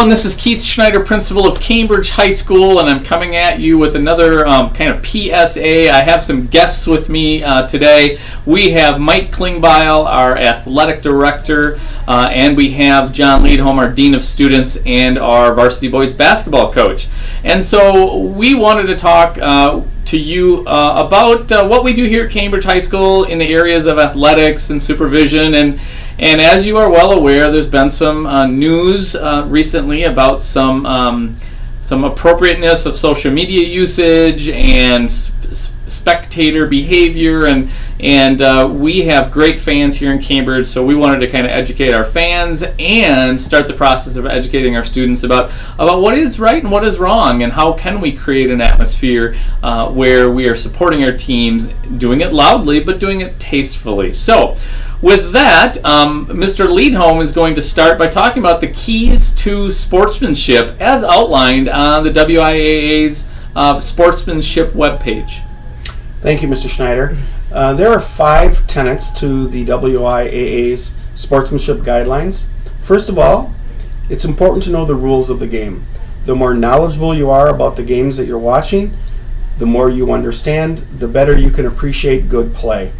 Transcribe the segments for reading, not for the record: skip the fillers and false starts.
everyone. This is Keith Schneider, principal of Cambridge High School, and I'm coming at you with another kind of PSA. I have some guests with me today. We have Mike Klingbeil, our athletic director, and we have John Leadholm, our dean of students, and our varsity boys basketball coach. And so we wanted to talk to you about what we do here at Cambridge High School in the areas of athletics and supervision. And as you are well aware, there's been some news recently about some appropriateness of social media usage and spectator behavior, and we have great fans here in Cambridge, so we wanted to kind of educate our fans and start the process of educating our students about what is right and what is wrong, and how can we create an atmosphere where we are supporting our teams, doing it loudly but doing it tastefully. So with that, Mr. Leadholm is going to start by talking about the keys to sportsmanship as outlined on the WIAA's sportsmanship webpage. Thank you, Mr. Schneider. There are 5 tenets to the WIAA's sportsmanship guidelines. First of all, it's important to know the rules of the game. The more knowledgeable you are about the games that you're watching, the more you understand, the better you can appreciate good play.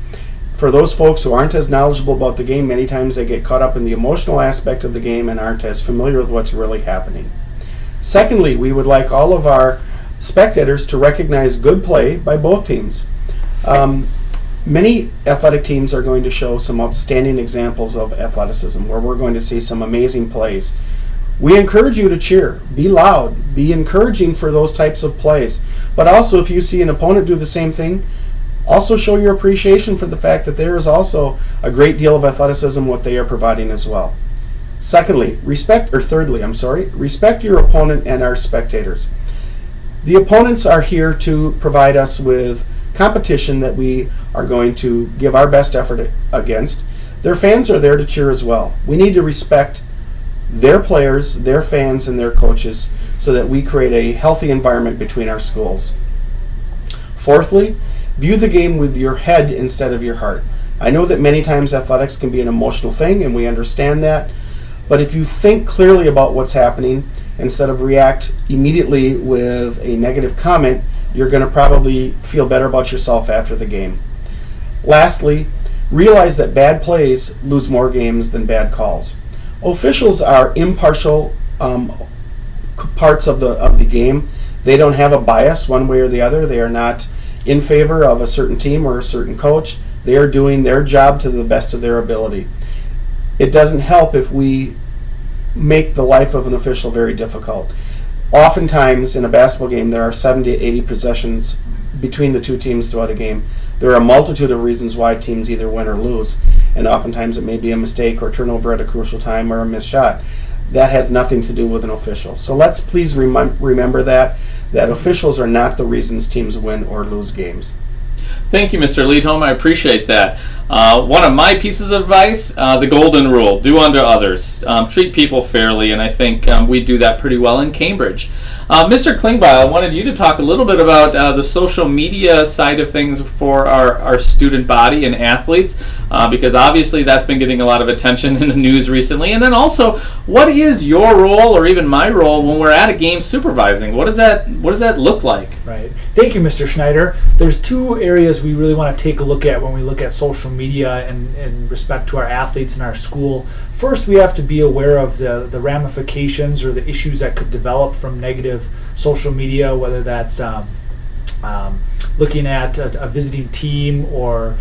For those folks who aren't as knowledgeable about the game, many times they get caught up in the emotional aspect of the game and aren't as familiar with what's really happening. Secondly, we would like all of our spectators to recognize good play by both teams. Many athletic teams are going to show some outstanding examples of athleticism where we're going to see some amazing plays. We encourage you to cheer, be loud, be encouraging for those types of plays. But also, if you see an opponent do the same thing, also show your appreciation for the fact that there is also a great deal of athleticism what they are providing as well. Thirdly, respect your opponent and our spectators. The opponents are here to provide us with competition that we are going to give our best effort against. Their fans are there to cheer as well. We need to respect their players, their fans, and their coaches so that we create a healthy environment between our schools. Fourthly, view the game with your head instead of your heart. I know that many times athletics can be an emotional thing, and we understand that, but if you think clearly about what's happening, instead of react immediately with a negative comment, you're going to probably feel better about yourself after the game. Lastly, realize that bad plays lose more games than bad calls. Officials are impartial parts of the game. They don't have a bias one way or the other. They are not in favor of a certain team or a certain coach. They are doing their job to the best of their ability. It doesn't help if we make the life of an official very difficult. Oftentimes in a basketball game there are 70 to 80 possessions between the two teams throughout a game. There are a multitude of reasons why teams either win or lose, and oftentimes it may be a mistake or turnover at a crucial time or a missed shot. That has nothing to do with an official. So let's please remember that officials are not the reasons teams win or lose games. Thank you, Mr. Leadholm. I appreciate that. One of my pieces of advice, the golden rule, do unto others. Treat people fairly, and I think we do that pretty well in Cambridge. Mr. Klingbeil, I wanted you to talk a little bit about the social media side of things for our student body and athletes, because obviously that's been getting a lot of attention in the news recently. And then also, what is your role, or even my role, when we're at a game supervising? What does that look like? Right. Thank you, Mr. Schneider. There's 2 areas we really want to take a look at when we look at social media in respect to our athletes and our school. First, we have to be aware of the ramifications or the issues that could develop from negative social media, whether that's looking at a visiting team or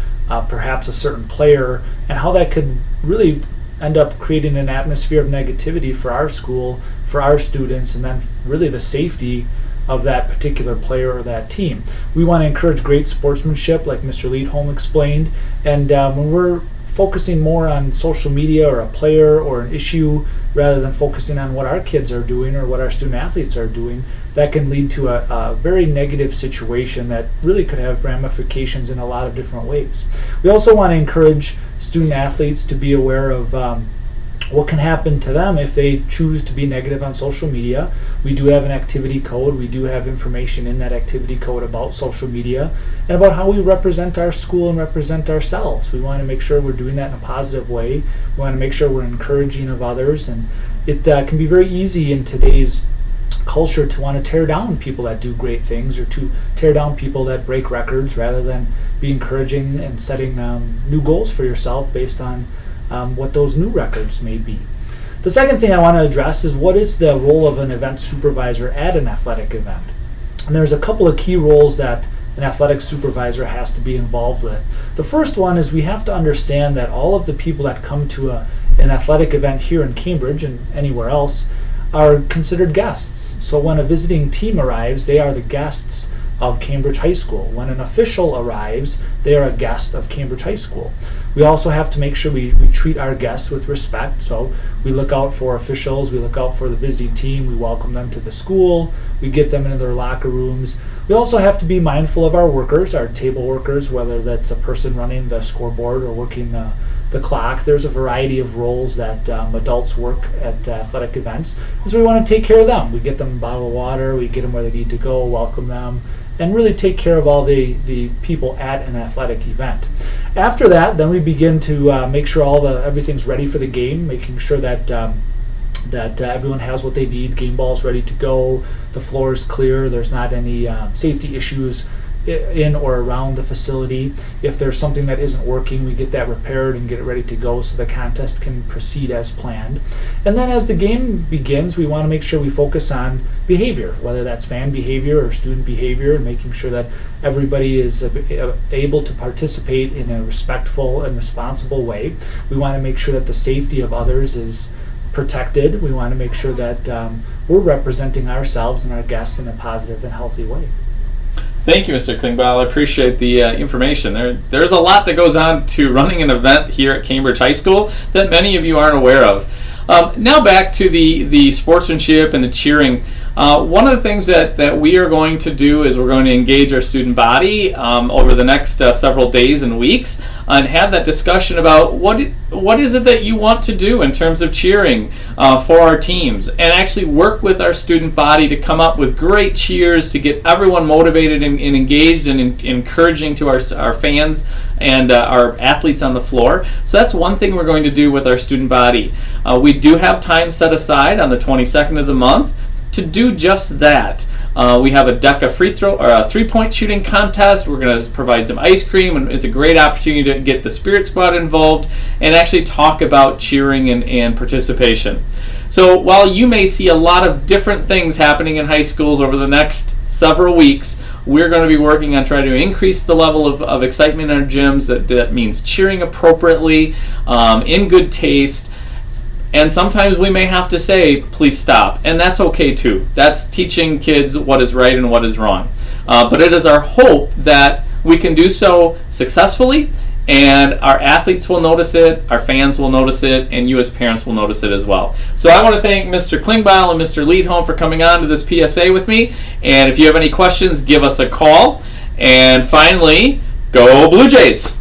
perhaps a certain player, and how that could really end up creating an atmosphere of negativity for our school, for our students, and then really the safety of that particular player or that team. We want to encourage great sportsmanship, like Mr. Leadholm explained, and when we're focusing more on social media or a player or an issue rather than focusing on what our kids are doing or what our student athletes are doing, that can lead to a very negative situation that really could have ramifications in a lot of different ways. We also want to encourage student athletes to be aware of what can happen to them if they choose to be negative on social media. We do have an activity code. We do have information in that activity code about social media and about how we represent our school and represent ourselves. We want to make sure we're doing that in a positive way. We want to make sure we're encouraging of others and it can be very easy in today's culture to want to tear down people that do great things, or to tear down people that break records, rather than be encouraging and setting new goals for yourself based on what those new records may be. The second thing I want to address is, what is the role of an event supervisor at an athletic event? And there's a couple of key roles that an athletic supervisor has to be involved with. The first one is, we have to understand that all of the people that come to an athletic event here in Cambridge and anywhere else are considered guests. So when a visiting team arrives, they are the guests of Cambridge High School. When an official arrives, they are a guest of Cambridge High School. We also have to make sure we treat our guests with respect. So we look out for officials, we look out for the visiting team, we welcome them to the school, we get them into their locker rooms. We also have to be mindful of our workers, our table workers, whether that's a person running the scoreboard or working the clock. There's a variety of roles that adults work at athletic events, and so we want to take care of them. We get them a bottle of water, we get them where they need to go, welcome them, and really take care of all the people at an athletic event. After that, then we begin to make sure everything's ready for the game, making sure that everyone has what they need, game balls ready to go, the floor is clear, there's not any safety issues in or around the facility. If there's something that isn't working, we get that repaired and get it ready to go so the contest can proceed as planned. And then as the game begins, we want to make sure we focus on behavior, whether that's fan behavior or student behavior, and making sure that everybody is able to participate in a respectful and responsible way. We want to make sure that the safety of others is protected. We want to make sure that we're representing ourselves and our guests in a positive and healthy way. Thank you, Mr. Klingbeil. I appreciate the information. There's a lot that goes on to running an event here at Cambridge High School that many of you aren't aware of. Now back to the sportsmanship and the cheering. One of the things that we are going to do is we're going to engage our student body over the next several days and weeks and have that discussion about what is it that you want to do in terms of cheering for our teams, and actually work with our student body to come up with great cheers to get everyone motivated and engaged and encouraging to our fans and our athletes on the floor. So that's one thing we're going to do with our student body. We do have time set aside on the 22nd of the month to do just that. We have a DECA free throw or a 3-point shooting contest. We're going to provide some ice cream, and it's a great opportunity to get the Spirit Squad involved and actually talk about cheering and participation. So while you may see a lot of different things happening in high schools over the next several weeks, we're going to be working on trying to increase the level of excitement in our gyms. That means cheering appropriately, in good taste. And sometimes we may have to say, please stop. And that's okay too. That's teaching kids what is right and what is wrong. But it is our hope that we can do so successfully, and our athletes will notice it, our fans will notice it, and you as parents will notice it as well. So I want to thank Mr. Klingbeil and Mr. Liedholm for coming on to this PSA with me. And if you have any questions, give us a call. And finally, go Blue Jays!